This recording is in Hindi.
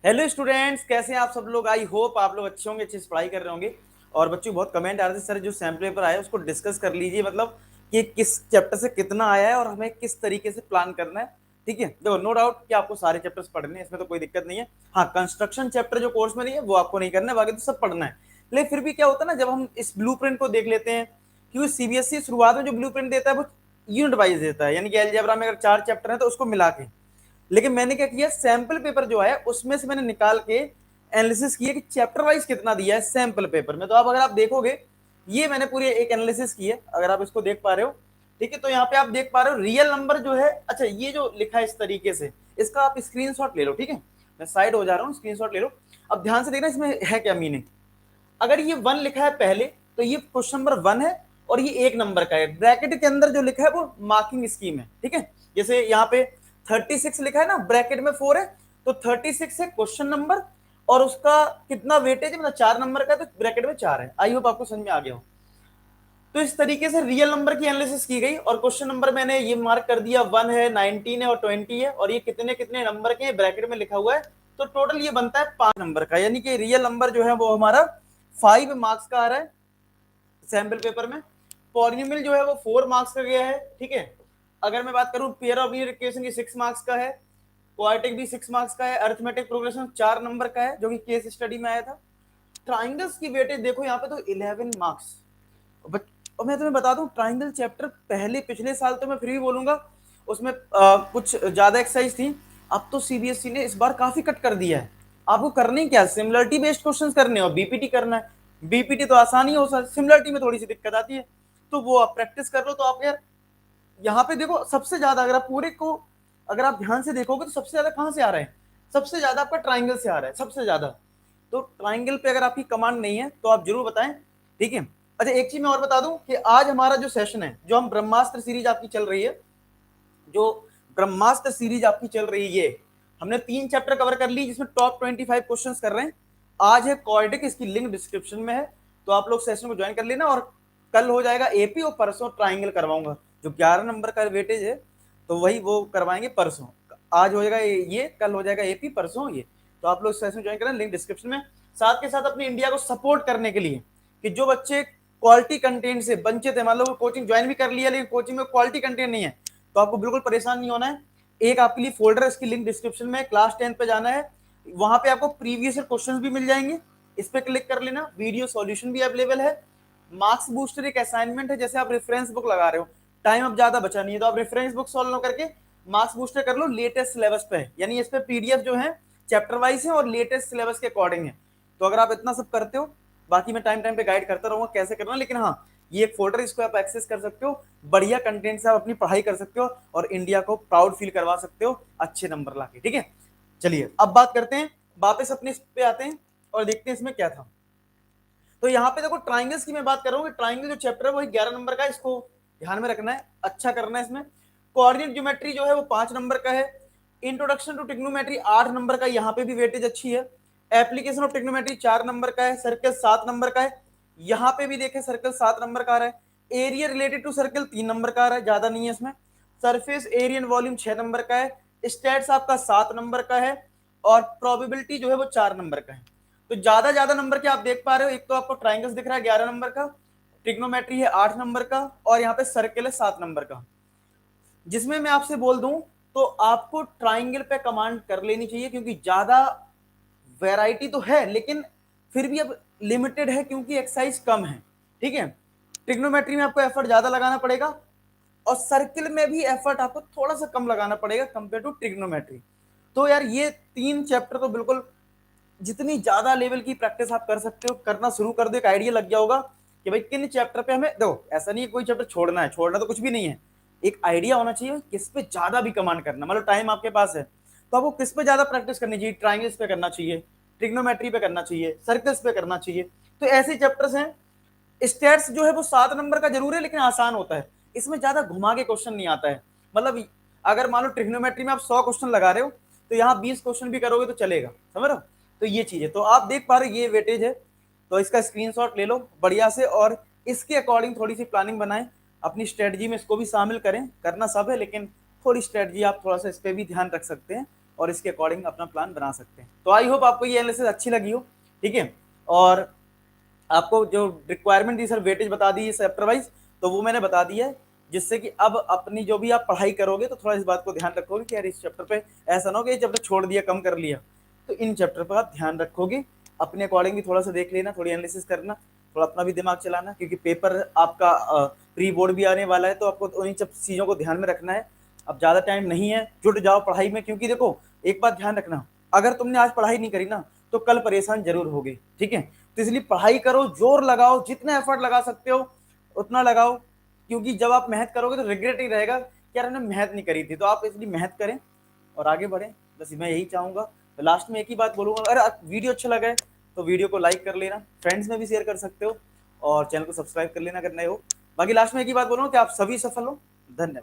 हेलो स्टूडेंट्स, कैसे हैं आप सब लोग। आई होप आप लोग अच्छे होंगे, अच्छे से पढ़ाई कर रहे होंगे। और बच्चों बहुत कमेंट आ रहे थे, सर जो सैम्पल पेपर आया है उसको डिस्कस कर लीजिए, मतलब कि किस चैप्टर से कितना आया है और हमें किस तरीके से प्लान करना है। ठीक है, देखो नो डाउट कि आपको सारे चैप्टर्स पढ़ने हैं, इसमें तो कोई दिक्कत नहीं है। हाँ, कंस्ट्रक्शन चैप्टर जो कोर्स में नहीं है वो आपको नहीं करना है, बाकी तो सब पढ़ना है। लेकिन फिर भी क्या होता है ना, जब हम इस ब्लू को देख लेते हैं, क्योंकि सीबीएसई शुरुआत में जो ब्लू देता है वो यूनिट वाइज देता है, यानी कि अलजेब्रा में अगर 4 चैप्टर है तो उसको मिला के। लेकिन मैंने क्या किया, सैंपल पेपर जो है उसमें से मैंने निकाल के एनालिसिस किया कि चैप्टर वाइज कितना दिया है सैंपल पेपर में। तो अब अगर आप देखोगे, ये मैंने पूरी एक एनालिसिस की है, अगर आप इसको देख पा रहे हो। ठीक है, तो यहाँ पे आप देख पा रहे हो रियल नंबर जो है। अच्छा, ये जो लिखा है इस तरीके से, इसका आप स्क्रीनशॉट ले लो। ठीक है, मैं साइड हो जा रहा हूँ, स्क्रीनशॉट ले लो। अब ध्यान से देखना इसमें है क्या मीनिंग। अगर ये 1 लिखा है पहले, तो ये क्वेश्चन नंबर 1 है और ये 1 नंबर का है। ब्रैकेट के अंदर जो लिखा है वो मार्किंग स्कीम है। ठीक है, जैसे यहाँ पे 36 लिखा है ना, ब्रैकेट में 4 है, तो 36 है क्वेश्चन नंबर, और उसका कितना वेटेज है, मतलब 4 नंबर का, तो ब्रैकेट में 4 है। आई होप आपको समझ में आ गया हो। तो इस तरीके से रियल नंबर की एनालिसिस की गई, और क्वेश्चन नंबर मैंने ये मार्क कर दिया, 1 है, 19 है और 20 है, और ये कितने कितने नंबर के ब्रैकेट में लिखा हुआ है। तो टोटल ये बनता है 5 नंबर का, यानी कि रियल नंबर जो है वो हमारा 5 मार्क्स का आ रहा है सैंपल पेपर में। पॉलिनोमियल जो है वो 4 मार्क्स का गया है। ठीक है, अगर मैं बात करूं पेयर ऑफ लीनियर इक्वेशन की 6 मार्क्स का है, क्वाड्रेटिक भी 6 मार्क्स का है, अरिथमेटिक प्रोग्रेशन 4 नंबर का है जो कि केस स्टडी में आया था। ट्राइंगल्स की वेटेज देखो यहाँ पे तो 11 मार्क्स। और मैं तुम्हें बता दूं, ट्राइंगल चैप्टर पहले पिछले साल तो मैं फिर भी बोलूंगा उसमें कुछ ज्यादा एक्सरसाइज थी। अब तो सीबीएसई ने इस बार काफी कट कर दिया है। आपको करनी क्या, सिमिलरिटी बेस्ड क्वेश्चंस करने और बीपीटी करना है। बीपीटी तो आसानी हो सकती, सिमिलरिटी में थोड़ी सी दिक्कत आती है, तो वो आप प्रैक्टिस कर लो। तो आप यार यहाँ पे देखो, सबसे ज्यादा अगर आप पूरे को अगर आप ध्यान से देखोगे तो सबसे ज्यादा कहां से आ रहा है, सबसे ज्यादा आपका ट्राइंगल से आ रहा है, सबसे ज्यादा। तो ट्राइंगल पे अगर आपकी कमांड नहीं है तो आप जरूर बताएं। ठीक है, अच्छा एक चीज मैं और बता दूं कि आज हमारा जो सेशन है, जो हम ब्रह्मास्त्र सीरीज आपकी चल रही है, जो ब्रह्मास्त्र सीरीज आपकी चल रही है, ये हमने 3 चैप्टर कवर कर ली जिसमें टॉप 25 क्वेश्चंस कर रहे हैं। आज है क्वाड्रेटिक, इसकी लिंक डिस्क्रिप्शन में है, तो आप लोग सेशन को ज्वाइन कर लेना। और कल हो जाएगा एपी, और परसों ट्राइंगल करवाऊंगा, जो 11 नंबर का वेटेज है, तो वही वो करवाएंगे परसों। आज हो जाएगा ये, कल हो जाएगा एपी, परसों ये। तो आप लोग सेशन ज्वाइन करें, लिंक डिस्क्रिप्शन में। साथ के साथ अपनी इंडिया को सपोर्ट करने के लिए, कि जो बच्चे क्वालिटी कंटेंट से वंचित है, मान लो कोचिंग ज्वाइन भी कर लिया लेकिन कोचिंग में क्वालिटी कंटेंट नहीं है, तो आपको बिल्कुल परेशान नहीं होना है। एक आपके लिए फोल्डर है, इसकी लिंक डिस्क्रिप्शन में, क्लास 10 पे जाना है, वहां पे आपको प्रीवियस क्वेश्चंस भी मिल जाएंगे, इस पे क्लिक कर लेना। वीडियो सॉल्यूशन भी अवेलेबल है। मार्क्स बूस्टर एक असाइनमेंट है, जैसे आप रेफरेंस बुक लगा रहे हो, टाइम अब ज्यादा बचा नहीं है, तो आप रेफरेंस बुक सॉल्व करके मार्क्स बूस्टर कर लो, लेटेस्ट सिलेबस पे है, यानी इस पे पीडीएफ जो है चैप्टर वाइज है और लेटेस्ट सिलेबस के अकॉर्डिंग है। तो अगर आप इतना सब करते हो, बाकी मैं टाइम टाइम पे गाइड करता रहूंगा कैसे करना, लेकिन हाँ, ये एक फोल्डर, इसको आप एक्सेस कर सकते हो, बढ़िया कंटेंट से आप अपनी पढ़ाई कर सकते हो और इंडिया को प्राउड फील करवा सकते हो अच्छे नंबर लाके। ठीक है, चलिए अब बात करते हैं, वापस अपने इस पे आते हैं और देखते हैं इसमें क्या था। तो यहाँ पे देखो, ट्राइंगल्स की मैं बात कर रहा हूँ, ट्राइंगल जो चैप्टर है वही 11 नंबर का है, इसको ध्यान में रखना है, अच्छा करना है इसमें। कोऑर्डिनेट ज्योमेट्री जो है वो 5 नंबर का है। इंट्रोडक्शन टू ट्रिग्नोमेट्री 8 नंबर का, यहाँ पे भी वेटेज अच्छी है। एप्लीकेशन ऑफ ट्रिग्नोमेट्री 4 नंबर का है। सर्कल 7 नंबर का है, यहाँ पे भी देखें सर्कल 7 नंबर का आ रहा है। Area related to circle 3 number का आ रहा है, ज्यादा नहीं है इसमें। सरफेस एरिया वॉल्यूम 6 नंबर का है। स्टैट्स आपका 7 नंबर का है, और प्रोबेबिलिटी जो है वो 4 नंबर का है। तो ज्यादा ज्यादा नंबर के आप देख पा रहे हो, एक तो आपको ट्राइंगल्स दिख रहा है 11 नंबर का, ट्रिग्नोमेट्री है 8 नंबर का, और यहाँ पे सर्कल है 7 नंबर का। जिसमें मैं आपसे बोल दूं तो आपको ट्राइंगल पे कमांड कर लेनी चाहिए, क्योंकि ज्यादा वैरायटी तो है लेकिन फिर भी अब लिमिटेड है, क्योंकि एक्सरसाइज कम है। ठीक है, ट्रिग्नोमेट्री में आपको एफर्ट ज्यादा लगाना पड़ेगा, और सर्किल में भी एफर्ट आपको थोड़ा सा कम लगाना पड़ेगा कंपेयर टू ट्रिग्नोमेट्री। तो यार ये 3 चैप्टर तो बिल्कुल, जितनी ज्यादा लेवल की प्रैक्टिस आप कर सकते हो करना शुरू कर दो, एक आइडिया लग गया होगा कि भाई किन चैप्टर पे हमें, देखो ऐसा नहीं है कोई चैप्टर छोड़ना है, छोड़ना तो कुछ भी नहीं है। एक आइडिया होना चाहिए किस पे ज्यादा भी कमांड करना, मतलब टाइम आपके पास है तो आपको किस पे ज्यादा प्रैक्टिस करनी चाहिए। ट्राइंगल्स पे करना चाहिए, ट्रिग्नोमेट्री पे करना चाहिए, सर्कल्स पे करना चाहिए। तो ऐसे चैप्टर्स हैं। स्टेट्स जो है वो 7 नंबर का जरूर है लेकिन आसान होता है, इसमें ज्यादा घुमा के क्वेश्चन नहीं आता है। मतलब अगर मान लो ट्रिग्नोमेट्री में आप 100 क्वेश्चन लगा रहे हो, तो यहाँ 20 क्वेश्चन भी करोगे तो चलेगा, समझ रहे हो। तो ये चीज है, तो आप देख पा रहे हो ये वेटेज है, तो इसका स्क्रीनशॉट ले लो बढ़िया से, और इसके अकॉर्डिंग थोड़ी सी प्लानिंग बनाएं, अपनी स्ट्रेटजी में इसको भी शामिल करें। करना सब है लेकिन थोड़ी स्ट्रेटजी आप थोड़ा सा इस पर भी ध्यान रख सकते हैं, और इसके अकॉर्डिंग अपना प्लान बना सकते हैं। तो आई होप आपको ये एनालिसिस अच्छी लगी हो, ठीक है। और आपको जो रिक्वायरमेंट थी सर वेटेज बता दी चैप्टर वाइज, तो वो मैंने बता दिया है, जिससे कि अब अपनी जो भी आप पढ़ाई करोगे तो थोड़ा इस बात को ध्यान रखोगे कि यार इस चैप्टर पे ऐसा ना हो कि ये चैप्टर छोड़ दिया, कम कर लिया। तो इन चैप्टर पर आप ध्यान रखोगे, अपने अकॉर्डिंग भी थोड़ा सा देख लेना, थोड़ी एनालिसिस करना, थोड़ा अपना भी दिमाग चलाना, क्योंकि पेपर आपका प्री बोर्ड भी आने वाला है, तो आपको उन्हीं सब चीज़ों को ध्यान में रखना है। अब ज़्यादा टाइम नहीं है, जुट जाओ पढ़ाई में, क्योंकि देखो एक बात ध्यान रखना, अगर तुमने आज पढ़ाई नहीं करी ना तो कल परेशान जरूर होगे, ठीक है। तो इसलिए पढ़ाई करो, जोर लगाओ, जितना एफर्ट लगा सकते हो उतना लगाओ, क्योंकि जब आप मेहनत करोगे तो रिग्रेट ही रहेगा कि यार हमने मेहनत नहीं करी थी। तो आप इसलिए मेहनत करें और आगे बढ़ें, बस मैं यही चाहूँगा। तो लास्ट में एक ही बात बोलूँगा, अगर वीडियो अच्छा लगा है तो वीडियो को लाइक कर लेना, फ्रेंड्स में भी शेयर कर सकते हो, और चैनल को सब्सक्राइब कर लेना अगर नए हो। बाकी लास्ट में एक ही बात बोलूँगा कि आप सभी सफल हो। धन्यवाद।